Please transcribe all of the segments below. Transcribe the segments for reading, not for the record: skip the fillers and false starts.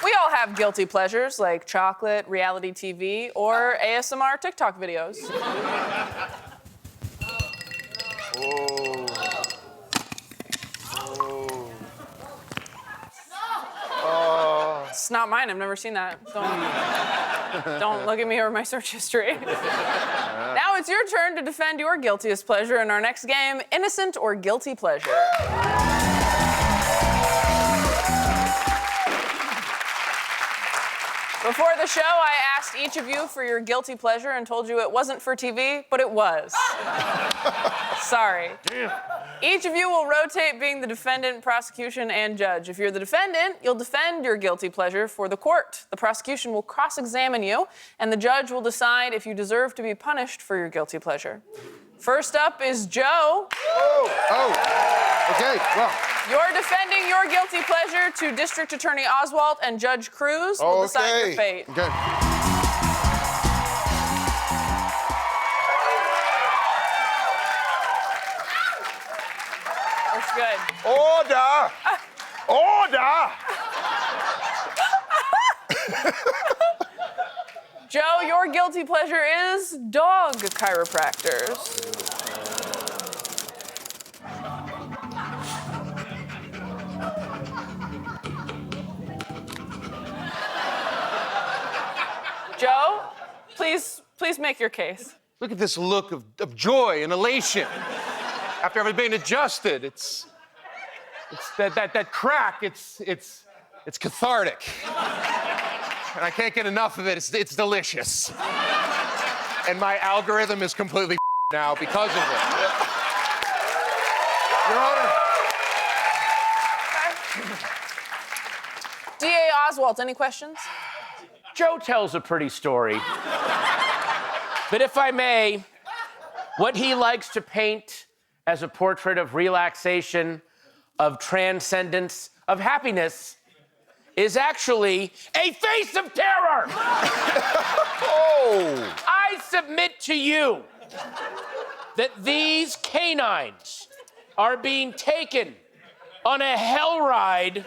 We all have guilty pleasures like chocolate, reality TV, or ASMR TikTok videos. Oh. Oh. It's not mine. I've never seen that. Don't look at me or my search history. Now it's your turn to defend your guiltiest pleasure in our next game, Innocent or Guilty Pleasure. Before the show, I asked each of you for your guilty pleasure and told you it wasn't for TV, but it was. Sorry. Damn. Each of you will rotate being the defendant, prosecution, and judge. If you're the defendant, you'll defend your guilty pleasure for the court. The prosecution will cross-examine you, and the judge will decide if you deserve to be punished for your guilty pleasure. First up is Joe. Okay, well. You're defending your guilty pleasure to District Attorney Oswalt, and Judge Cruz will decide your fate. Okay. That's good. Order! Order! Joe, your guilty pleasure is dog chiropractors. Joe, please make your case. Look at this look of joy and elation after having been adjusted. It's that crack. It's cathartic, and I can't get enough of it. It's delicious, and my algorithm is completely now because of it. Your Honor. DA Oswalt, any questions? Joe tells a pretty story. But if I may, what he likes to paint as a portrait of relaxation, of transcendence, of happiness, is actually a face of terror. Oh! I submit to you that these canines are being taken on a hell ride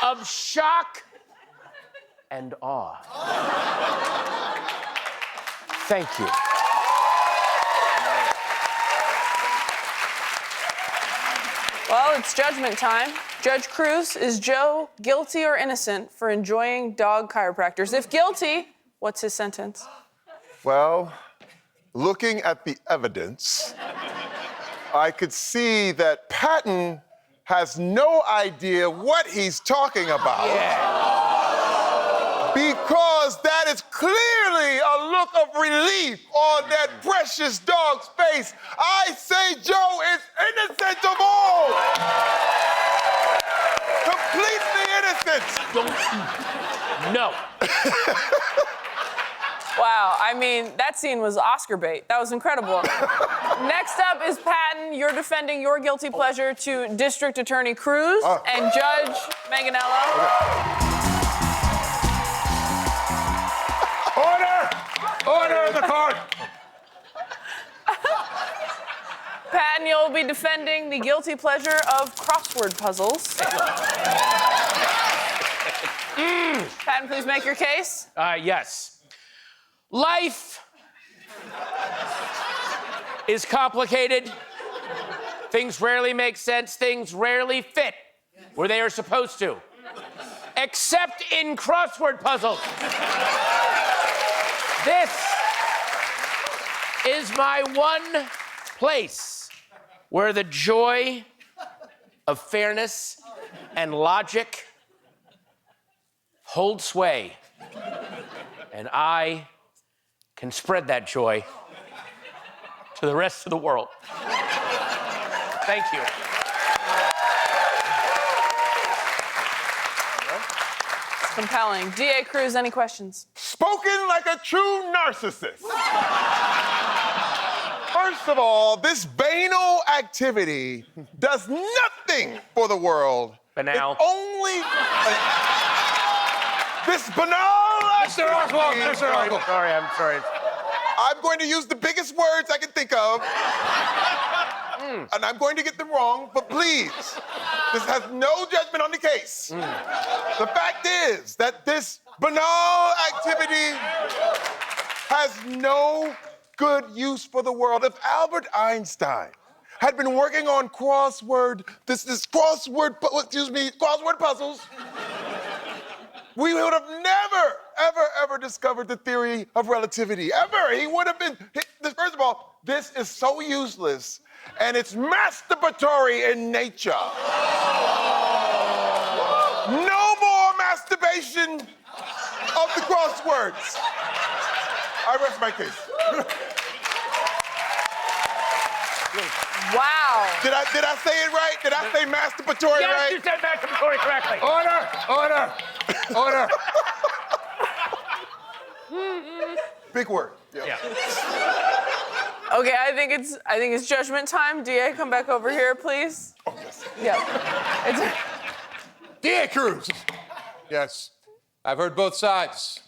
of shock and awe. Thank you. Well, it's judgment time. Judge Cruz, is Joe guilty or innocent for enjoying dog chiropractors? If guilty, what's his sentence? Well, looking at the evidence, I could see that Patton has no idea what he's talking about. Yeah. Because that is clearly a look of relief on that precious dog's face. I say Joe is innocent of all. Completely innocent. No. Wow, I mean, that scene was Oscar bait. That was incredible. Next up is Patton. You're defending your guilty pleasure to District Attorney Cruz and Judge Manganiello. Order! Order in the court! Patton, you'll be defending the guilty pleasure of crossword puzzles. Patton, please make your case. Yes. Life is complicated. Things rarely make sense. Things rarely fit where they are supposed to, except in crossword puzzles. This is my one place where the joy of fairness and logic hold sway, and I can spread that joy to the rest of the world. Thank you. It's compelling. DA Cruz, any questions? Spoken like a true narcissist. First of all, this banal activity does nothing for the world. Banal. It only... this banal Mr. Oswalt, activity... Mr. Oswalt. I'm sorry. I'm going to use the biggest words I can think of. and I'm going to get them wrong, but please, this has no judgment on the case. The fact is that this banal activity has no good use for the world. If Albert Einstein had been working on crossword puzzles, we would have never, ever discovered the theory of relativity, ever. He would have been, first of all, this is so useless, and it's masturbatory in nature. No more masturbation of the crosswords. I rest my case. Wow. Did I say it right? Did I say masturbatory Yes, right? you said masturbatory correctly. Order! Big word. Yeah. Okay, I think it's judgment time. DA, come back over here, please. Oh, yes. Yeah. D.A. Cruz. Yes, I've heard both sides.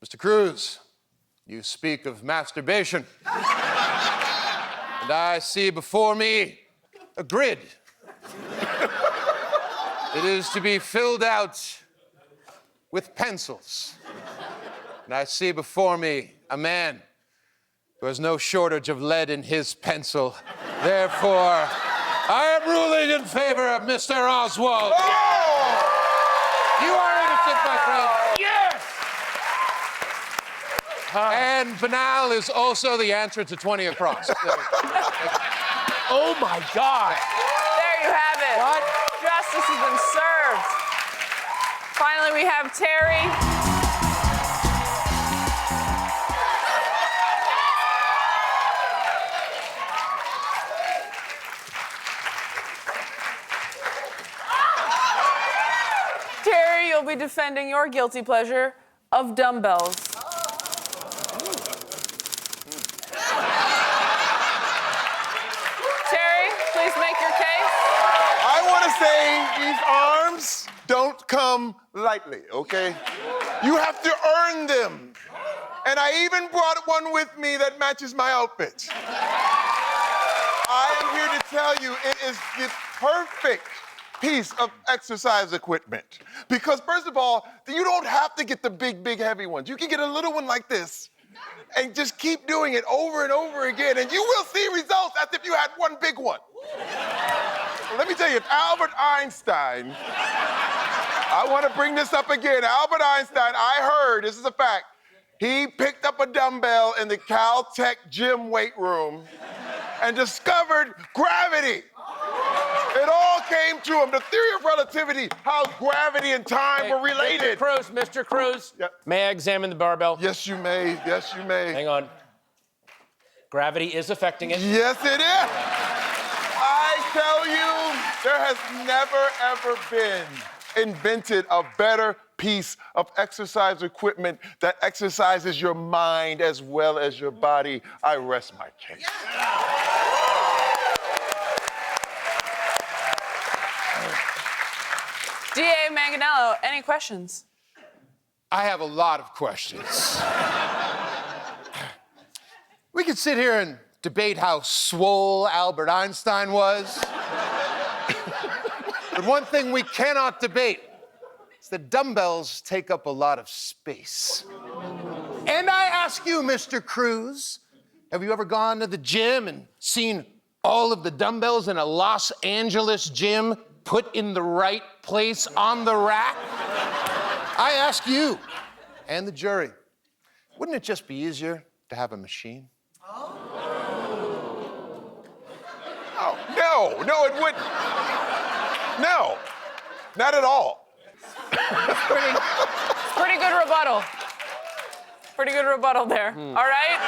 Mr. Cruz, you speak of masturbation. And I see before me a grid. It is to be filled out with pencils. And I see before me a man who has no shortage of lead in his pencil. Therefore, I am ruling in favor of Mr. Oswalt. You are innocent, my friend. Yes! And banal is also the answer to 20 across. Oh my God. There you have it. What? Justice has been served. Finally, we have Terry. Terry, you'll be defending your guilty pleasure of dumbbells. Terry, please make your case. I want to say these arms don't come lightly, okay? You have to earn them. And I even brought one with me that matches my outfit. I am here to tell you it is the perfect piece of exercise equipment. Because first of all, you don't have to get the big, heavy ones. You can get a little one like this and just keep doing it over and over again, and you will see results as if you had one big one. Well, let me tell you, if Albert Einstein, I want to bring this up again. Albert Einstein, I heard, this is a fact, he picked up a dumbbell in the Caltech gym weight room and discovered gravity. It all came to him. The theory of relativity, how gravity and time were related. Mr. Cruz, Yep. may I examine the barbell? Yes, you may. Yes, you may. Hang on. Gravity is affecting it. Yes, it is. I tell you, there has never, ever been invented a better piece of exercise equipment that exercises your mind as well as your body. I rest my case. DA Manganiello, any questions? I have a lot of questions. We could sit here and debate how swole Albert Einstein was. But one thing we cannot debate is that dumbbells take up a lot of space. And I ask you, Mr. Cruz, have you ever gone to the gym and seen all of the dumbbells in a Los Angeles gym put in the right place on the rack? I ask you and the jury, wouldn't it just be easier to have a machine? Oh, no, it wouldn't. No, not at all. Pretty good rebuttal. Pretty good rebuttal there. All right.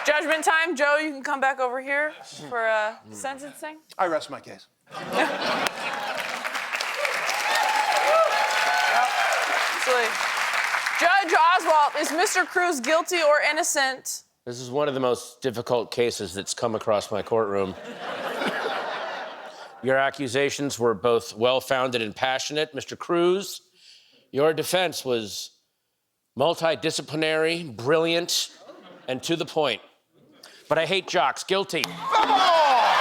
Judgment time. Joe, you can come back over here for sentencing. I rest my case. Absolutely. Judge Oswalt, is Mr. Cruz guilty or innocent? This is one of the most difficult cases that's come across my courtroom. Your accusations were both well-founded and passionate. Mr. Cruz, your defense was multidisciplinary, brilliant, and to the point. But I hate jocks. Guilty. Come on!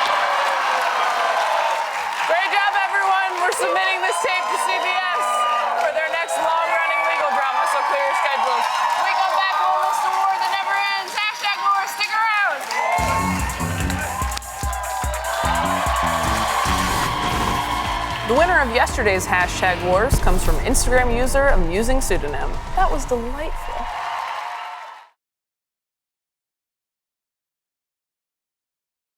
for submitting this tape to CBS for their next long-running legal drama, so clear your schedules. We come back, we'll list a war that never ends. Hashtag war, stick around. The winner of yesterday's hashtag wars comes from Instagram user Amusing Pseudonym. That was delightful.